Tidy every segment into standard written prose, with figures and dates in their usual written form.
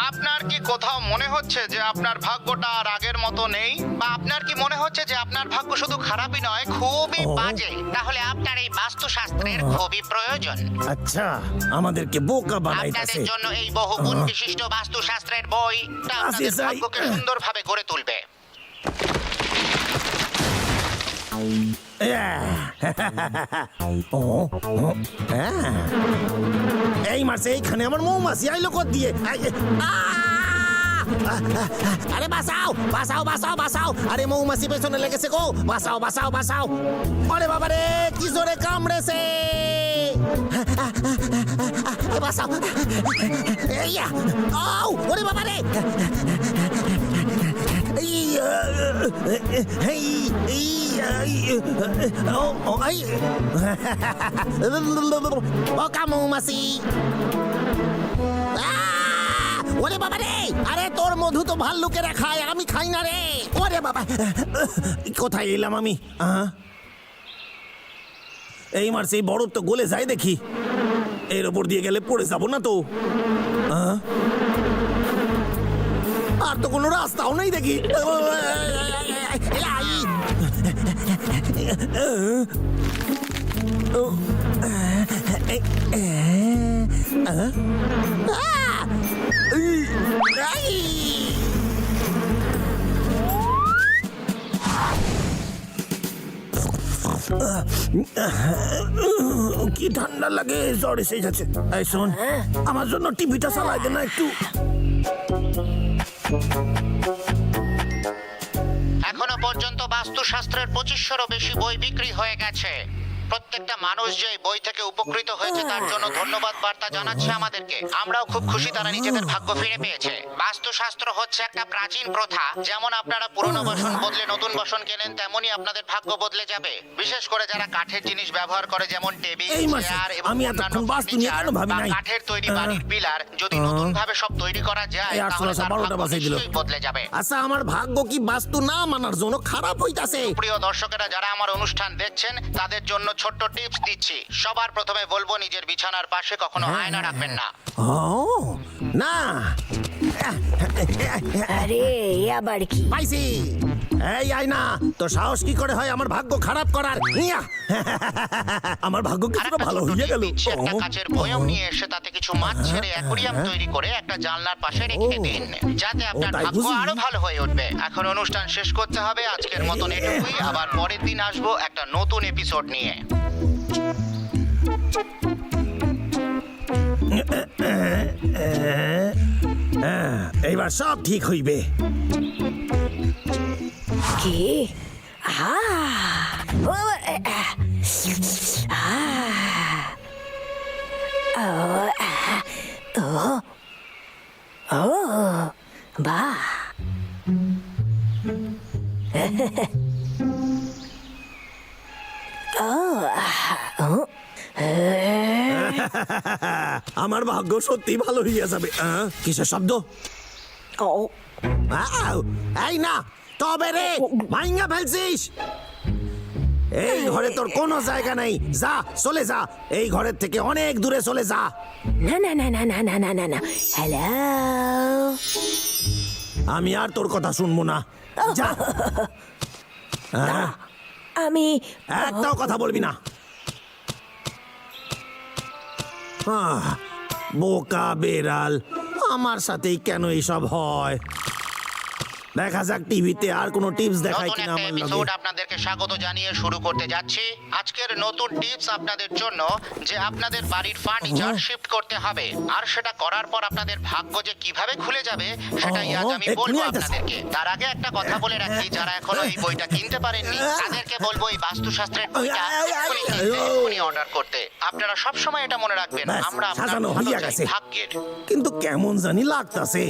আপনার কি কোথাও মনে হচ্ছে যে আপনার ভাগ্যটা আর আগের মতো নেই, বা আপনার কি মনে হচ্ছে যে আপনার ভাগ্য শুধু খারাপই নয়, খুবই বাজে? তাহলে আপনার এই বাস্তুশাস্ত্রের খুবই প্রয়োজন। আচ্ছা, আমাদেরকে বোকা আপনাদের বানাইতেছে। জন্য এই বহুগুণ বিশিষ্ট বাস্তুশাস্ত্রের বইটা আপনাদের যাই। ভাগ্যকে সুন্দরভাবে গড়ে তুলবে। এই মাসে এইখানে আমার মৌমাছি আইলো কত দিয়ে? আরে বাঁচাও বাঁচাও বাঁচাও বাঁচাও! আরে মৌমাছি পেছনে লেগেছে গো! বাঁচাও বাঁচাও বাঁচাও! আরে বাবা রে, কি জোরে কামড়েছে! বাঁচাও! এইয়া! আউ! ওরে বাবা রে! মৌমাছি! ওরে বাবা রে! আরে তোর মধু তো ভাল্লুকেরা খায়, আমি খাই না রে! ওরে বাবা, কোথায় এলাম আমি? এই মারছে, এই বরফ তো গলে যায় দেখি। এর ওপর দিয়ে গেলে পড়ে যাবো না তো? আর তো কোনো রাস্তাও নেই দেখি। কি ঠান্ডা লাগে, জ্বর এসে যাচ্ছে। এই শোন, আমার জন্য টিভিটা চালাই দে না একটু। এখনো পর্যন্ত বাস্তুশাস্ত্রের 2500-রও বেশি বই বিক্রি হয়ে গেছে। প্রত্যেকটা মানুষ যে এই বই থেকে উপকৃত হয়েছে তার জন্য ধন্যবাদ বার্তা জানাচ্ছে আমাদেরকে। আমরাও খুব খুশি তারা নিজেদের ভাগ্য ফিরে পেয়েছে। বাস্তুশাস্ত্র হচ্ছে একটা প্রাচীন প্রথা। যেমন আপনারা পুরনো বাসন বদলে নতুন বাসন কেনেন, তেমনি আপনাদের ভাগ্য বদলে যাবে। বিশেষ করে যারা কাঠের জিনিস ব্যবহার করে, যেমন টেবিল, চেয়ার এবং অন্যান্য ফার্নিচার বা কাঠের তৈরি বাড়ির পিলার, যদি নতুন ভাবে সব তৈরি করা যায় তাহলে তার ভাগ্য নিশ্চয়ই বদলে যাবে। আচ্ছা, আমার ভাগ্য কি বাস্তু না মানার জন্য খারাপ হইতাছে? প্রিয় দর্শকেরা, যারা আমার অনুষ্ঠান দেখছেন তাদের জন্য ছোট্ট টিপস দিচ্ছি। সবার প্রথমে বলবো, নিজের বিছানার পাশে কখনো আয়না রাখবেন না। না, আরে আবার কি? পাইছি। এই আয়না, তো সাহস কি করে হয় আমার ভাগ্য খারাপ করার? ইয়া! আমার ভাগ্য কিছুটা ভালো হয়ে গেল। একটা কাচের বয়ম নিয়ে এসে তাতে কিছু মাছ ছেড়ে অ্যাকোরিয়াম তৈরি করে একটা জানলার পাশে রেখে দিন, যাতে আপনার তাই ভাগ্য বুঝি? আরো ভালো হয়ে উঠবে। এখন অনুষ্ঠান শেষ করতে হবে। আজকের মতন এটুকুই। আবার পরের দিন আসবো একটা নতুন এপিসোড নিয়ে। এইবার সব ঠিক হইবে। কি? বাহ! আমার ভাগ্য সত্যি ভালো হইয়া যাবে। কিসের শব্দ? এই না, তবে রে, ভাইঙ্গা ফেলছিস। এই ঘরে তোর কোনো জায়গা নেই। যা, চলে যা। এই ঘরের থেকে অনেক দূরে চলে যা। না না না না না না না না না। হ্যালো, আমি আর তোর কথা শুনবো না। যা। আমি একটাও কথা বলবি না। বোকা বেড়াল, আমার সাথেই কেন এইসব হয়? দেখা যাক টিভিতে আর কোনো টিপস দেখায় নতুন কিনা একটা আমার এপিসোড লগে। আপনাদেরকে স্বাগত জানিয়ে শুরু করতে যাচ্ছি। আজকের নতুন টিপস আপনাদের জন্য, যে আপনাদের বাড়ির ফার্নিচার শিফট করতে হবে, আর সেটা করার পর আপনাদের ভাগ্য যে কিভাবে খুলে যাবে সেটাই আজ আমি বলবো আপনাদেরকে। তার আগে একটা কথা বলে রাখি, যারা এখনো এই বইটা কিনতে পারেননি তাদেরকে বলবো এই বাস্তুশাস্ত্রের বইটা এক্ষুনি অর্ডার করতে। আপনারা সব সময় এটা মনে রাখবেন, ব্যাস, আমরা আপনার সাজানো ভালো হইয়া চাই, গেছে। ভাগ্যের। কিন্তু কেমন জানি লাগতাছে।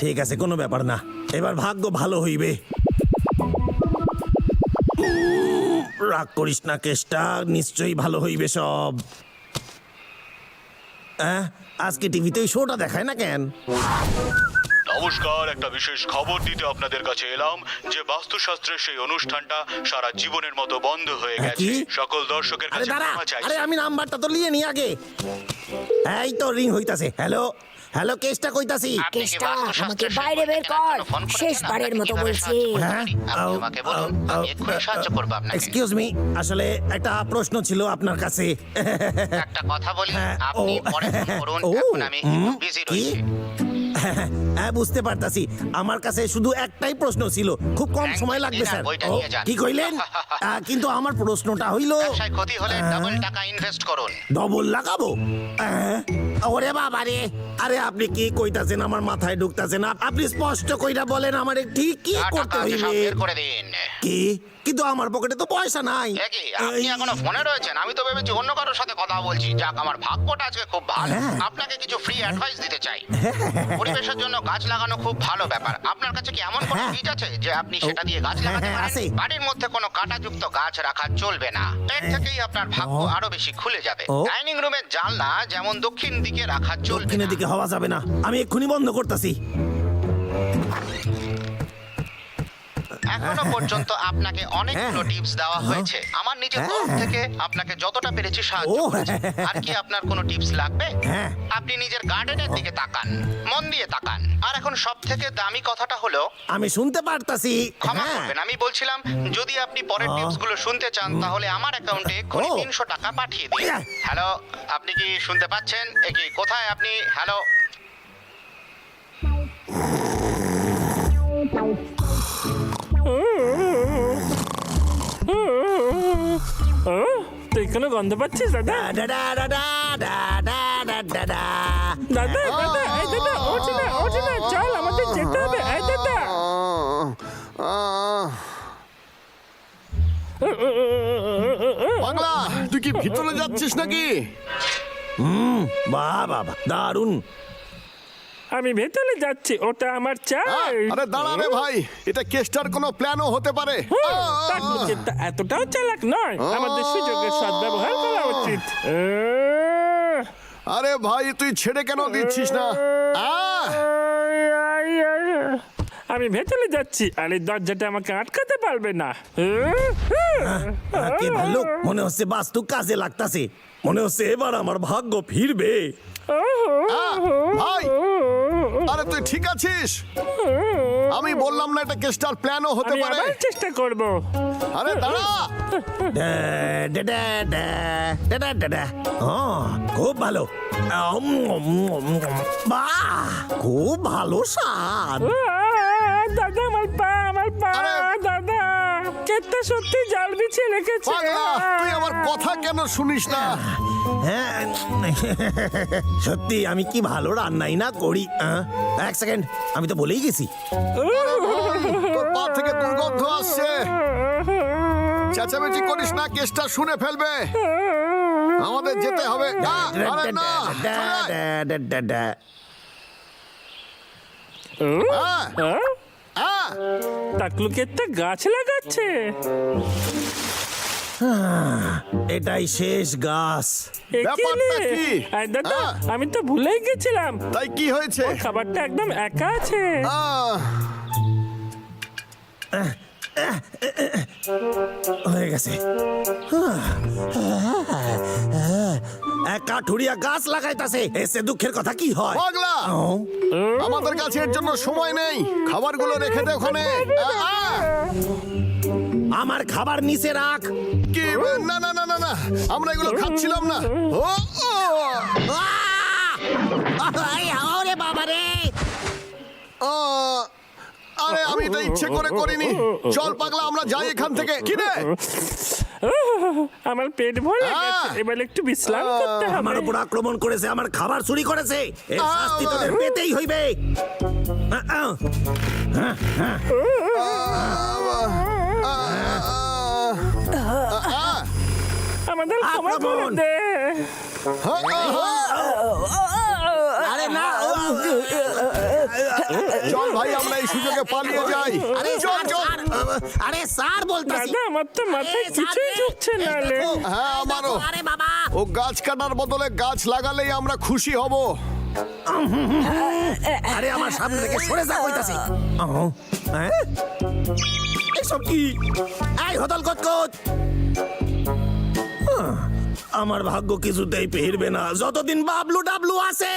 ঠিক আছে, কোনো ব্যাপার না, এবার ভাগ্য ভালো হইবে। রাগ করিস না কেষ্টা, নিশ্চয়ই ভালো হইবে সব। আজকে টিভিতে ওই শোটা দেখায় না কেন? নমস্কার, একটা বিশেষ খবর দিতে আপনাদের কাছে এলাম যে বাস্তুশাস্ত্রের সেই অনুষ্ঠানটা সারা জীবনের মতো বন্ধ হয়ে গেছে। কি? সকল দর্শকের আরে কাছে দাঁড়া, ক্ষমা চাইছি। আরে আমি নাম্বারটা তো নিয়ে নি আগে। এই তো রিং হইতাছে। হ্যালো হ্যালো, কেসটা কইতাছি। আপনি কি কেষ্টা, বাস্তুশাস্ত্রের আমাকে বাইরে সেই বই বের কেনার কর। জন্য ফোন করেছেন? শেষবারের আপনাকে মতো কিভাবে বলছি। সাহায্য করতে হ্যাঁ? পারি? আপনি আমাকে বলুন, আমি এক্ষুনি সাহায্য করবো আপনাকে। এক্সকিউজ মি, আসলে একটা প্রশ্ন ছিল আপনার কাছে। একটা কথা বলি, হ্যাঁ, আপনি ও, পরে ফোন করুন, ও, এখন আমি একটু বিজি কি? রয়েছি। হ্যাঁ বুঝতে পারতাছি, আমার কাছে শুধু একটাই প্রশ্ন ছিল, খুব কম ব্যাংকে সময় লাগবে দিন আর স্যার। বইটা ও, নিয়ে যান। কি কইলেন? কিন্তু আমার প্রশ্নটা হইল ব্যবসায় ক্ষতি হলে ডাবল টাকা ইনভেস্ট করুন। ডবল লাগাবো? ওরে বাবা রে, আরে আপনি কি কইতাছেন? আমার মাথায় ঢুকতাছে না। আপনি স্পষ্ট কইরা বলেন আমারে ঠিক কি যা করতে টাকা আছে সব হইবে। বের করে দিন। কি? কিন্তু আমার পকেটে তো পয়সা নাই। এ কি, আপনি এখনো ফোনে রয়েছেন? আমি তো ভেবেছি অন্য কারোর সাথে কথা বলছি। যাক, আমার ভাগ্যটা আজকে খুব ভালো। হ্যাঁ। আপনাকে কিছু ফ্রি অ্যাডভাইস দিতে চাই। পরিবেশের জন্য গাছ লাগানো খুব ভালো ব্যাপার। আপনার কাছে কি এমন কোনো হ্যাঁ। বীজ আছে যে আপনি সেটা দিয়ে গাছ লাগাতে হ্যাঁ, পারেন? আছে। বাড়ির মধ্যে কোনো কাঁটাযুক্ত গাছ রাখা চলবে না। এর থেকেই আপনার ভাগ্য আরো বেশি খুলে যাবে। ও। ডাইনিং রুমের জানলা যেমন দক্ষিণ দিকে রাখা চলবে দক্ষিণের না। দিকে হওয়া যাবে না, আমি এক্ষুনি বন্ধ করতেছি। এখনো পর্যন্ত আপনাকে অনেকগুলো হ্যাঁ। টিপস দেওয়া হয়েছে। আমার নিজের তরফ হ্যাঁ। থেকে আপনাকে যতটা পেরেছি সাহায্য ও, করেছি। আর কি আপনার কোনো টিপস লাগবে? হ্যাঁ। আপনি নিজের গার্ডেনের দিকে তাকান, মন দিয়ে তাকান। আর এখন সব থেকে দামি কথাটা হলো, আমি শুনতে পারতাছি। ক্ষমা হ্যাঁ। করবেন, আমি বলছিলাম যদি আপনি পরের টিপস গুলো শুনতে চান তাহলে আমার অ্যাকাউন্টে এক্ষুনি ও। 300 টাকা পাঠিয়ে দিন। ইয়া। হ্যালো, আপনি কি শুনতে পাচ্ছেন? এ কি, কোথায় আপনি? হ্যালো, তুই কোনো গন্ধ পাচ্ছিস দাদা? ডা ডা ডা ডা ডা ডা ডা ডা ডা। দাদা দাদা, এই দাদা, ওঠ না, চল আমাদের যেতে হবে। এই দাদা, পাগলা, তুই কি ভিতরে যাচ্ছিস নাকি? বাহ বাহ বাহ, দারুণ। আমি ভেতরে যাচ্ছি, ওটা আমার চাই। আরে দাঁড়া রে ভাই, এটা কেসটার কোনো প্ল্যানও হতে পারে। তার নিচেরটা এতটাও চালাক নয়, আমাদের সুযোগের সদ্ব্যবহার করা উচিত। আরে ভাই, তুই ছেড়ে কেন দিচ্ছিস না? আমি ভেতরে যাচ্ছি, আর এই দরজাটা আমাকে আটকাতে পারবে না। কে ভালো, মনে হচ্ছে বাস্তু কাজে লাগতাছে। মনে হচ্ছে এবার আমার ভাগ্য ফিরবে। ভাই, আরে তুই ঠিক আছিস? আমি বললাম না এটা কেসটার প্ল্যানও হতে আমি পারে। আবার চেষ্টা করব। আরে দাঁড়া। ডা, ডা, ডা, ডা, ডা, ডা, ডা, ডা। খুব ভালো। বাহ, খুব ভালো স্বাদ। দাদা, আমার পা, আরে! দাদা, কেটটা সত্যি জাল বিছিয়ে রেখেছে। পাগলা, তুই আমার কথা কেন শুনিস না? হ্যাঁ, সত্যি আমি কি ভালো রান্নাই না করি। এক সেকেন্ড, আমি তো বলেই গেছি। তোর পা থেকে দুর্গন্ধ আসছে। চেঁচামেচি করিস না, কেসটা শুনে ফেলবে। আমাদের যেতে হবে। আরে না, চলে আয়। হ্যাঁ, টাকলু কেটটা গাছ লাগাচ্ছে। এটাই শেষ গাছ। এ কি রে? ব্যাপারটা কি? আয় দাদা, হ্যাঁ। আমি তো ভুলেই গেছিলাম, তাই কি হয়েছে? খাবারটা একদম একা আছে। আহ, হয়ে গেছে। এক কাঠুরিয়া গাছ লাগাইতাছে, এসে দুঃখের কথা কি হয়? পাগলা, আমাদের কাছে এর জন্য সময় নেই। খাবারগুলো রেখে দে ওখানে। আমার খাবার নিচে রাখ। কি? না না না না না, আমরা এগুলো খাচ্ছিলাম না। ও, ও, ওরে বাবা রে! আরে আমি এটা ইচ্ছে করে করিনি। চল পাগলা, আমরা যাই এখান থেকে। কি রে? আমার পেট ভরে গেছে, এবার একটু বিশ্রাম করতে আমার হবে। উপর আক্রমণ করেছে, আমার খাবার চুরি করেছে। এর শাস্তি তোদের পেতেই হইবে। আমাদের ক্ষমা করে আক্রমণ! দে। আরে না! চল ভাই, আমরা এই সুযোগে পালিয়ে যাই। আরে চল স্যার, চল। স্যার, আরে স্যার বলতাছি। দাদা, আমার তো মাথায় কিছুই ঢুকছে না রে। হ্যাঁ, আমারও। আরে বাবা! ও গাছ কাটার বদলে গাছ লাগালেই আমরা খুশি হব। আরে আমার সামনে থেকে সরে যা কইতাছি। এসব কি? এই হদল কচকচ! আমার ভাগ্য কিছুতেই ফিরবে না যতদিন বাবলু ডাবলু আছে।